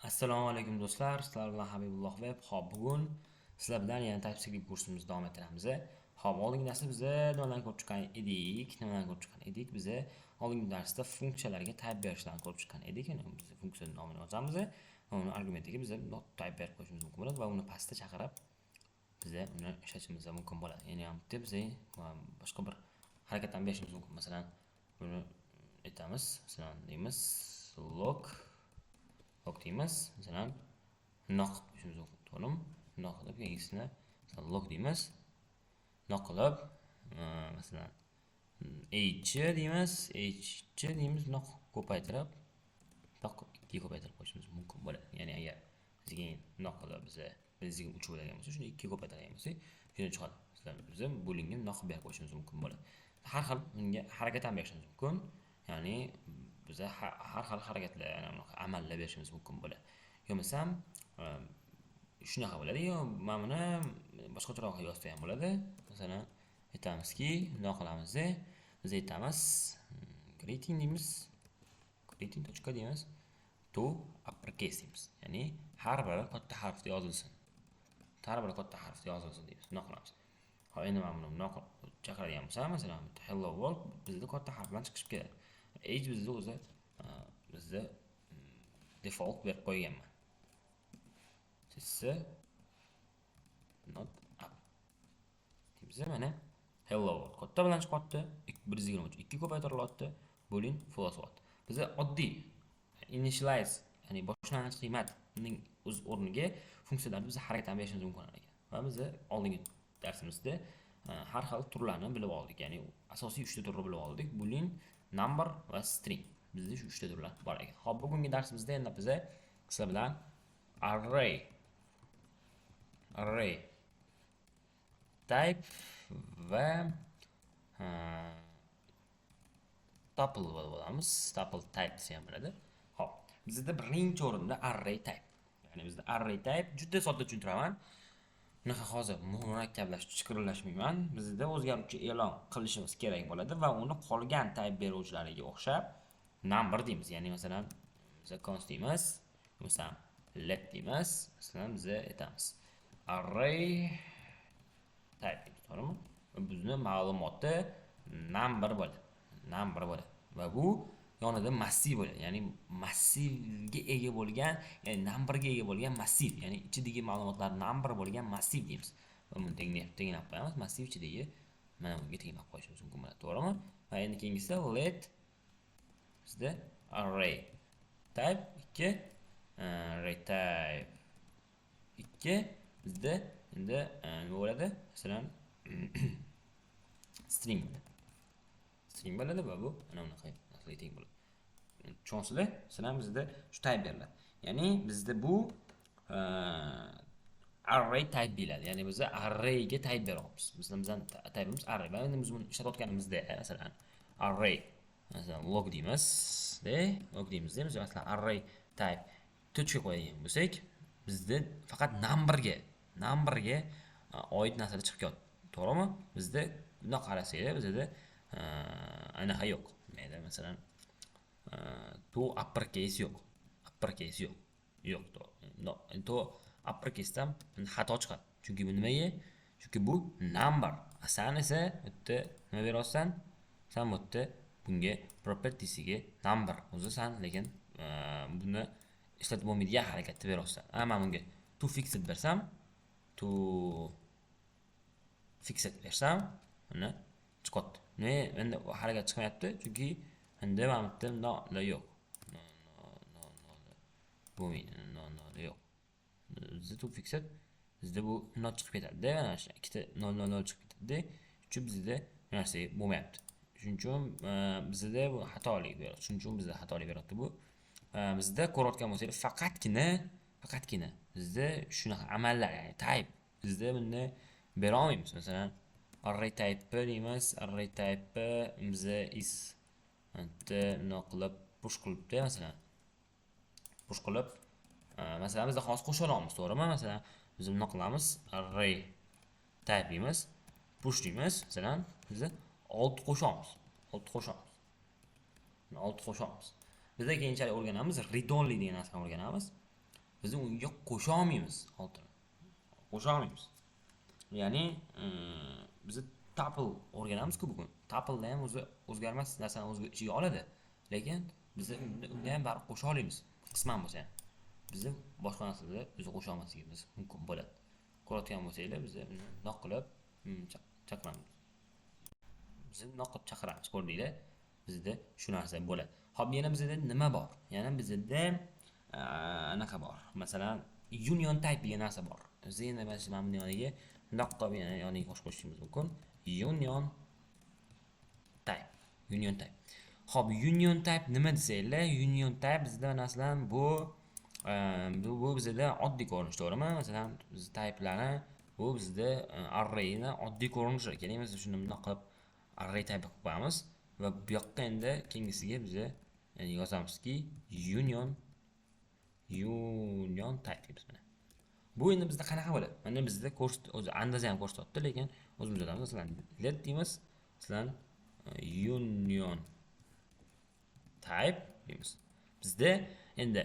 Assalomu alaykum do'stlar, sizlar bilan Habibulloh Web. Xo'p, bugun sizlar bilan yana TypeScript kursimizni davom ettiramiz. Xo'p, oldingi darsda biz nimalarni ko'rib chiqqan edik? Biz oldingi darsda funksiyalarga type berishlarni ko'rib chiqqan edik. Ya'ni biz funksiya nomini yozamiz va uni argumentiga biz not type berib qo'yishimiz mumkin bo'ladi va uni pastda chaqirib biz uni ishlatishimiz mumkin bo'ladi. Ya'ni biz boshqa bir harakatdan berishimiz mumkin. Masalan, buni aytamiz. Masalan, deymiz log deymiz. Masalan, noq deyishimiz mumkin. To'g'rimi? Noq qilib yangisini log deymiz. Noq qilib, masalan, h deymiz, noq ko'paytirib, noq 2 ko'paytirib qo'yishimiz mumkin bo'ladi. Ya'ni agar bizga noq qilib bizga 3 bo'ladigan bo'lsa, shuni 2 ko'paytirgan bo'lsak, shuni chiqadi. Biz bo'lingan noq berib qo'yishimiz mumkin bo'ladi. Har xil bunga harakatdan berishimiz mumkin. Ya'ni biz har xil harakatlar, ya'ni amallar berishimiz mumkin bo'ladi. Yo'qmasam shunaqa bo'ladi. Yo, mana buni boshqacharoq yozsa ham bo'ladi. Masalan, aytamizki, nima qilamiz? Biz aytamiz, greeting deymiz. Greeting.com deymiz. To uppercase deymiz. Ya'ni har bir katta harfda yozilsin. Har bir katta harfda yozilsin deymiz. Nima qilamiz? Hop, endi mana buni chaqiradigan bo'lsa, masalan, hello world bizda katta harf bilan chiqib keladi. H bizda o'zi default berib qo'yganman. Sizsa not up deymiz. Mana hello world katta bilan chiqyapti. 123 2 ko'paytirilyapti. Bo'ling float. Bizda oddiy initialize, ya'ni boshlang'ich qiymatning o'z o'rniga funksiyalarni biz harakatdan berishimiz mumkin ekan. Va biz oldingi darsimizda har xil turlarni bilib oldik. Ya'ni asosiy 3 ta turni bilib oldik. Boolean, number va string. Bizda shu 3 ta turlar bor ekan. Xo'p, bugungi darsimizda endi biz sizlar bilan array type va tuple bo'lamiz. Tuple type desa ham bo'ladi. Xo'p, bizda birinchi o'rinda array type. Ya'ni bizda array type juda sodda tushuntiraman. Bunaqa hozir murakkablashib chiqarilashmayman. Bizda o'zgaruvchi e'lon qilishimiz kerak bo'ladi va uni qolgan type beruvchilariga o'xshab number deymiz. Ya'ni masalan, biz const deymiz, masalan, let deymiz. Masalan, biz aytamiz array type deymiz, to'g'rimi? Bizni ma'lumoti number bo'ladi. Va bu yonida massiv bo'ladi. Ya'ni massivga ega bo'lgan, ya'ni numberga ega bo'lgan massiv, ya'ni ichidagi ma'lumotlar number bo'lgan massiv deymiz. Va buni tenglab qo'yamiz. Massiv ichidagi mana bunga tenglab qo'yishimiz mumkin bo'ladi, to'g'rimi? Va endi keyingisi let bizda array type 2 bizda endi nima bo'ladi? Masalan, string bo'ladi va bu mana bunaqa teng bo'ladi. Tushunasizlar? Sizlar bizda shu type beriladi. Ya'ni bizda bu array type deyiladi. Ya'ni biz arrayga type beryapmiz. Bizning typeimiz array. Va endi biz buni ishlatayotganimizda, masalan, array, masalan, log deymiz. Biz masalan array type to'chka qo'yadigan bo'lsak, bizda faqat numberga oid narsalar chiqib keladi. To'g'rimi? Bizda buni qarasanglar, bizda anaqa yo'q. Masalan, to uppercase yo'q. To uppercase'dan xato chiqadi. Chunki bu nimaga? Chunki bu number. Sen esa bitta nima berarsan? Sen bu yerda bunga propertiesiga number o'zi san, lekin buni ishlatib bo'lmaydigan harakatni berarsan. Ammo bunga to fixed bersam, mana chiqadi. Endi harakat chiqmayapti, chunki endi mana bu yerda yo'q. Bo'lmaydi. Yo'q. Bizda to fixed, bizda bu not chiqib ketadi. Mana shu ikkita 0 chiqib ketadi. Chunki bizda narsa bo'lmayapti. Shuning uchun bizda bu xatolik beradi. Bu bizda ko'rayotgan bo'lsangiz faqatgina bizda shunaqa amallar, ya'ni type bizda buni bera olmaymiz. Masalan, array type deymiz. Array type bizda is nima qilib push qilibdi, masalan. Push qilib, masalan, bizda hozir qo'sha olamiz, to'g'rimi? Masalan, biz nima qilamiz? Array type deymiz. Push deymiz. Masalan, biz 6 qo'shamiz. Bizda keyinchalik o'rganamiz, read only degan narsani o'rganamiz. biz unga qo'sha olmaymiz oltinni. Qo'sha olmaymiz. Ya'ni biz tuple o'rganamiz-ku bugun. Tuple ham o'zi o'zgarmas narsani o'z ichiga oladi. Lekin biz unda ham baribir qo'sha olamiz. Qisman bo'lsa ham. Bizni boshqa narsaga o'zi qo'sha olmasligimiz mumkin bo'ladi. Ko'rayotgan bo'lsanglar biz uni noq qilib chaqiramiz. Bizni noq qilib chaqiramiz, ko'rdinglar? Bizda shu narsa bo'ladi. Xo'p, yana bizda nima bor? Yana bizda anaqa bor. Masalan, union type degan narsa bor. Biz endi mana shu mana yoniga noq qilib yoniga qo'shishimiz mumkin. Union type. Union type. Xo'p, union type nima desanglar? Union type bizda masalan bu bizda oddiy ko'rinish, to'g'rimi? Masalan, biz typelarni bu bizda arrayni oddiy ko'rinishi. Keling, biz shuni bunday qilib array type qilib qo'yamiz va bu yoqqa endi keyingisiga biz yozamizki union type deymiz mana. Bu endi bizda qanaqa bo'ladi? Mana bizda o'zi andaza ham ko'rsatyapti, lekin o'zimiz yozamiz. Masalan, let deymiz. Masalan, union type deymiz. Bizda endi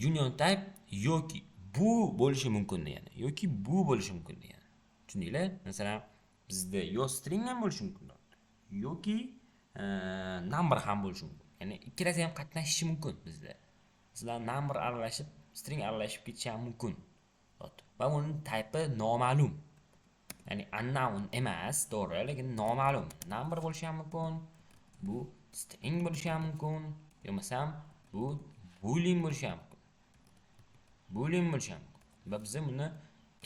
union type yoki bu bo'lishi mumkin degani, yoki bu bo'lishi mumkin degani. Tushundinglar? Masalan, bizda yo string ham bo'lishi mumkin, yoki number ham bo'lishi mumkin. Ya'ni ikkalasi ham qatnashishi mumkin bizda. Masalan, number aralashib, string aralashib ketishi ham mumkin. Va uning type noma'lum. Ya'ni unknown emas, to'g'ri, lekin noma'lum. Number bo'lishi ham mumkin. Bu string bo'lishi ham mumkin. Yo'qmasam bu boolean bo'lishi ham mumkin. Boolean bo'lishi ham mumkin. Va biz buni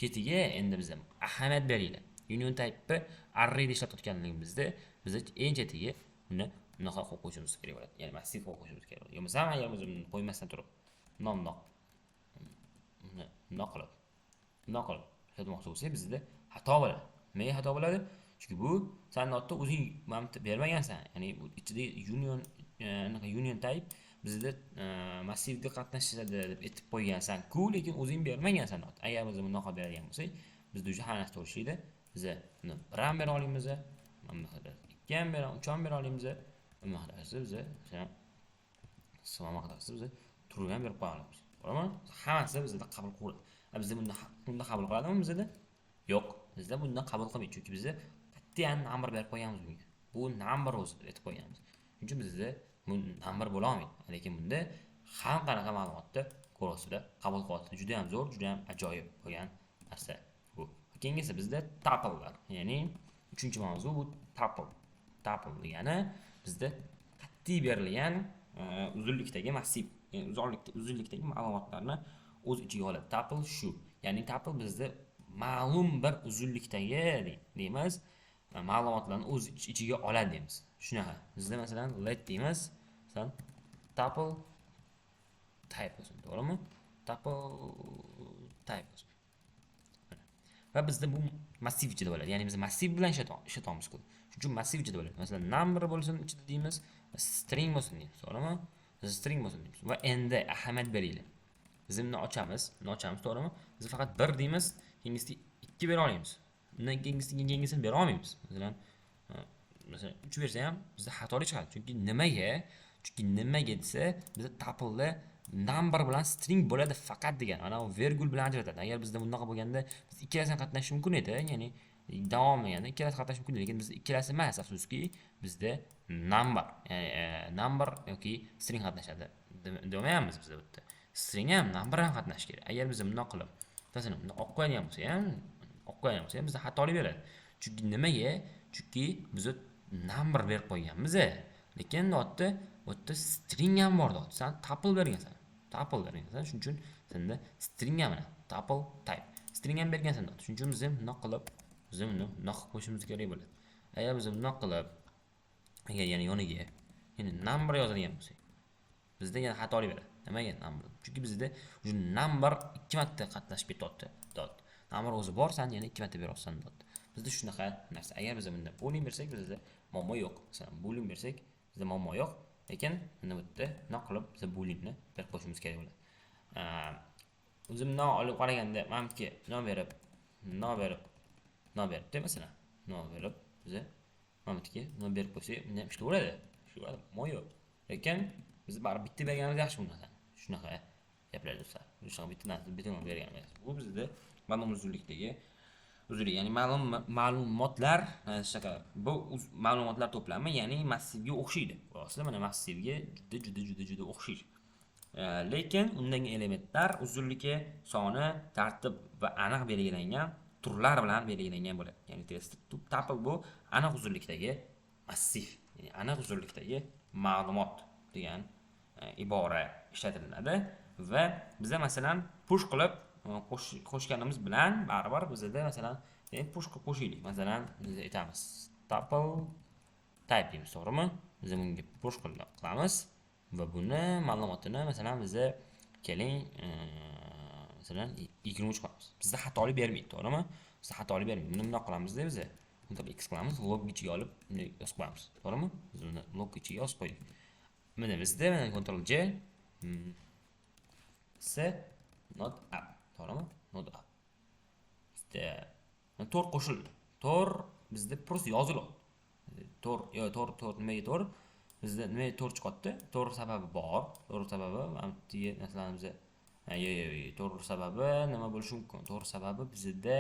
ketiga endi biz ahamiyat beraylik. Union type array deb ishlatayotganligimizda biz eng chetiga uni bunaqa qo'yib qo'yishimiz kerak bo'ladi. Ya'ni massiv qo'yib qo'yishimiz kerak bo'ladi. Yo'qmasam agar biz buni qo'ymasdan turib noq qilib yozmoqchi bo'lsak, bizda xato bo'ladi. Nega xato bo'ladi? Chunki bu sen notda o'zing bermagansan. Ya'ni ichida union type bizda massivga qatnashadi deb aytib qo'ygansan-ku, lekin o'zing bermagansan not. Agar biz buni noqib beradigan bo'lsak, bizda o'sha hamma narsa to'g'ri. Biz buni 1 ham bera olamiz, mana bu yerda 2 ham bera, 3 ham bera olamiz. Nima qilasiz biz? Nima qilasiz biz? Turib ham berib qo'ya olamiz. To'g'rimi? Hammasi bizda qabul qiladi. Bizda bunda qabul qiladimi bizda? Yo'q. Bizda bundan qabul qilmaydi, chunki bizda qat'iyan number berib qo'yganmiz bunga. Bu number o'zi aytib qo'yganmiz. Shuning uchun bizda bu number bo'la olmaydi. Lekin bunda har qanaqa ma'lumotni ko'rasizlar, qabul qilyapti. Juda ham zo'r, juda ham ajoyib bo'lgan narsa bu. Keyingisi bizda tuple'lar. Ya'ni 3-mavzu bu tuple. Tuple degani bizda qat'iy berilgan uzunlikdagi massiv, ya'ni uzunlikdagi ma'lumotlarni o'z ichiga oladi. Tuple shu. Ya'ni tuple bizda ma'lum bir uzunlikdagi deymiz, ma'lumotlarni o'z ichiga oladi deymiz. Shunaqa. Bizda masalan let deymiz. Masalan tuple type bo'lsin, to'g'rimi? Tuple type bo'lsin. Va bizda bu massiv ichida bo'ladi. Ya'ni biz massiv bilan ishlatamiz-ku. Shuning uchun massiv ichida bo'ladi. Masalan, number bo'lsin ichida deymiz, string bo'lsin deymiz, to'g'rimi? String bo'lsin deymiz. Va endi ahamiyat beraylik. Biz buni ochamiz, to'g'rimi? Biz faqat 1 deymiz, keyingisiga 2 bera olamiz. Undan keyingisini bera olmaymiz. Masalan, 3 bersa ham bizda xatolik chiqadi. Chunki nimaga desa, bizda tuple number bilan string bo'ladi faqat degan. Mana u virgul bilan ajratadi. Agar bizda bunday bo'lganda biz ikkalasidan qatnashish mumkin edi. Ya'ni davom etganda ikkalasi qatnashish mumkin edi, lekin bizda ikkalasi emas, afsuski bizda number yoki string qatnashadi. Demayapmiz bizda bu yerda. String ham number ham qatnash kerak. Agar biz bunday qilib, masalan, bunday olib qo'yadigan bo'lsa ham, bizda xatolik beradi. Chunki nimaga? Chunki biz number berib qo'yganmiz, lekin bu yerda string ham bor edi. Sen tuple bergansan. Shuning uchun senda string ham mana tuple type. String ham bergansan. Shuning uchun biz ham bunday qilib qo'yishimiz kerak bo'ladi. Agar biz bunday qilib yana yoniga number yozadigan bo'lsak, bizda yana xatolik beradi. Nimaga number? Chunki bizda o'sha number 2 marta qatnashib ketyapti. Number o'zi bor, sen yana 2 marta beryapsan. Bizda shunaqa narsa. Agar biz bunda boolean bersak, bizda muammo yo'q. Masalan, boolean bersak, bizda muammo yo'q. Lekin buni bu yerda nima qilib biz booleanni berib qo'yishimiz kerak bo'ladi. O'zimdan olib qaraganda, menimki nima beribdi, masalan, nima berib biz menimki nima berib qo'ysak, bundan ishlayveradi. Muammo yo'q. Lekin biz baribir bitta berganimiz yaxshi bundan. Shunaqa gaplar do'stlar. Shunaqa bitta narsa bitimon bergan emas. Bu bizda ma'lum uzunlikdagi ya'ni ma'lumotlar shunaqa bu ma'lumotlar to'plami, ya'ni massivga o'xshaydi. Aslida mana massivga juda o'xshaydi. Lekin undagi elementlar uzunligi, soni, tartib va aniq belgilangan turlar bilan belgilangan bo'ladi. Ya'ni tuple bu aniq uzunlikdagi massiv, ya'ni aniq uzunlikdagi ma'lumot degan ibora ishlatiladi va biza masalan push qilib qo'shganimiz bilan baribir bizda masalan push qilib qo'shaylik. Masalan, biz aytamiz tuple type deymiz, to'g'rimi? Biz bunga push qilamiz va buni ma'lumotini masalan biza keling masalan 23 qo'yamiz. Bizda xatolik bermaydi, to'g'rimi? Bizda xatolik bermaydi. Buni bunday qilamizda biz buni x qilamiz, log ichiga olib bunday yozib qo'yamiz, to'g'rimi? Biz uni log ichiga yozib qo'ydik. Mana bizda mana Ctrl J S not up, to'g'rimi? Not up. Bizda 4 qo'shildi. 4 bizda просто yoziladi. 4 nimaga 4? Bizda nimaga 4 chiqadi? 4 sababi bor. 4 sababi masalan bizda 4 sababi nima bo'lishi mumkin? 4 sababi bizda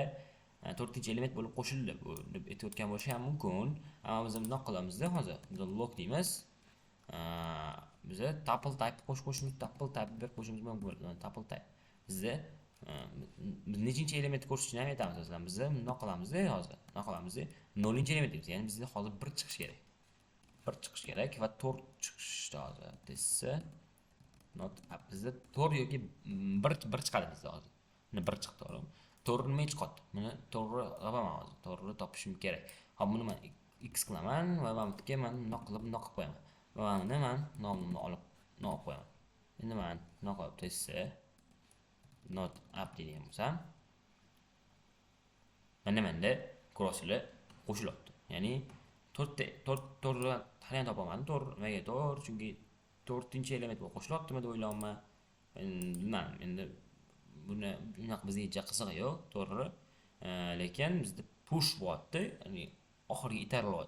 4-element bo'lib qo'shildi deb aytayotgan bo'lishi ham mumkin. Ammo biz bunday qilamizda hozir. Biz log deymiz. Biz tuple type qo'shimiz, tuple type deb qo'shimiz mumkin. Tuple type. Bizda biz nechinchi element ko'rishni ham aytamiz sizlar. Biz bunday qilamizda hozir. Bunday qilamizda 0-element deymiz. Ya'ni bizda hozir 1 chiqish kerak. 1 chiqish kerak va 4 chiqishdi hozir. Desa not up. Bizda 4 yoki 1 chiqadi bizda hozir. Mana 1 chiqdi, to'g'rimi? 4 nima chiqadi? Mana 4 topaman hozir. 4 topishim kerak. Hop, buni men x qilaman va men bunga men bunday qilib qo'yaman. Va men nomimni olib qo'yaman. Endi men bunday qilib desa not up degan bo'lsam, mana crosslar qo'shilyapti. Ya'ni 4 hali ham topaman. 4 nimaga 4? Chunki 4-element bo'lib qo'shilyaptimi deb o'ylayapman. Bilmadim. Endi buni bunaqa bizga qiziq yo'q, to'g'ri. Lekin bizda push bo'lyapti. Ya'ni oxirgi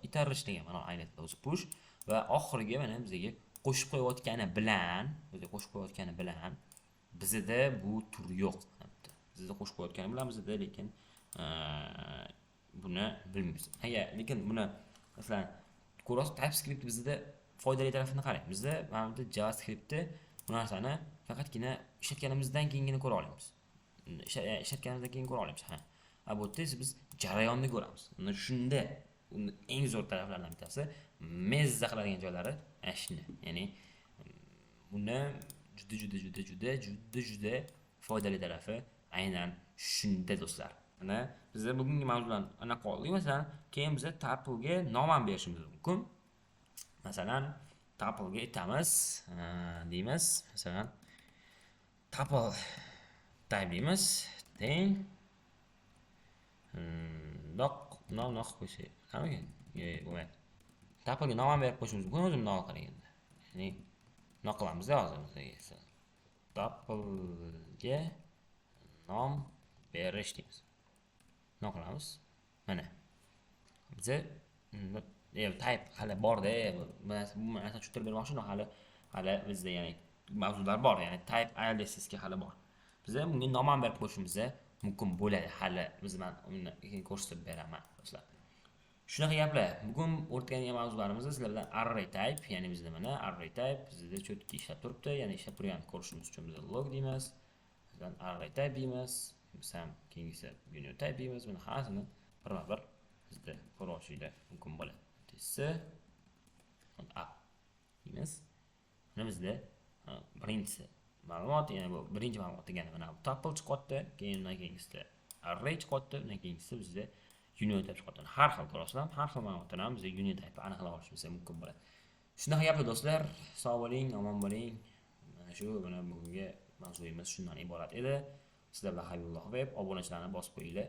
itarish degan ma'no aynitadi o'zi push va oxirgi mana bizga qo'shib qo'yayotgani bilan bizda bu tur yo'q. Bizda qo'shib qo'yayotgani bilan bizda lekin buni bilmaymiz. Lekin buni masalan cross TypeScript bizda foydali tarafini qarang. Bizda mana bu JavaScriptni bu narsani faqatgina ishlatganimizdan keyingina ko'ra olamiz. Ishlatganimizdan keyin ko'ra olamiz. Bu yerda biz jarayonni ko'ramiz. Shunda eng zo'r taraflardan bittasi mezza qiladigan joylari shuni. Ya'ni buni juda foydali tarafi aynan shunda do'stlar. Mana bizda bugungi mavzudan anaqa qoldik. Masalan, keyin biz tuple'ga nom ham berishimiz mumkin. Masalan, tuple'ga aytamiz, deymiz, masalan, tuple type deymiz, teng nom qo'ysak, qanaqa? Bo'lmaydi. Tuple'ga nom ham berib qo'yishimiz mumkin, o'zim nom qaraganda. Ya'ni nom qilamiz-da hozir bizga. Tuple'ga nom berish deymiz. Nom qilamiz. Mana. Bizda type hali bor-da, bu narsa tushuntirib bermoqchi, hali bizda ya'ni mavzular bor, ya'ni type aliasesga hali bor. Bizda bunga nom ham berib qo'yishimiz mumkin bo'ladi. Hali biz men uni keyin ko'rsatib beraman do'stlar. Shunaqa gaplar. Bugun o'rgangan mavzularimiz sizlar bilan array type, ya'ni bizda mana array type bizda cho'tki ishlab turibdi, ya'ni ishlab turgan ko'rishimiz uchun biz log deymiz. Bizdan array type deymiz. Biz ham keyingisi union type deymiz. Buni hammasini bir bizda ko'ra olishinglar mumkin bo'ladi. Desa up deymiz. Mana bizda birinchisi ma'lumot, ya'ni bu birinchi ma'lumot degani mana tuple chiqyapti, keyin keyingisida array chiqyapti, keyingisi bizda union type chiqyapti. Har xil ko'rasizlar, har xil ma'lumotlarni ham bizda union type aniqlab olishimiz mumkin bo'ladi. Shunaqa gaplar do'stlar, sog' bo'ling, omon bo'ling. Mana shu bugungi mavzuyimiz shundan iborat edi. Sizlar bilan Habibulloh web obunachilarni bosib qo'yinglar.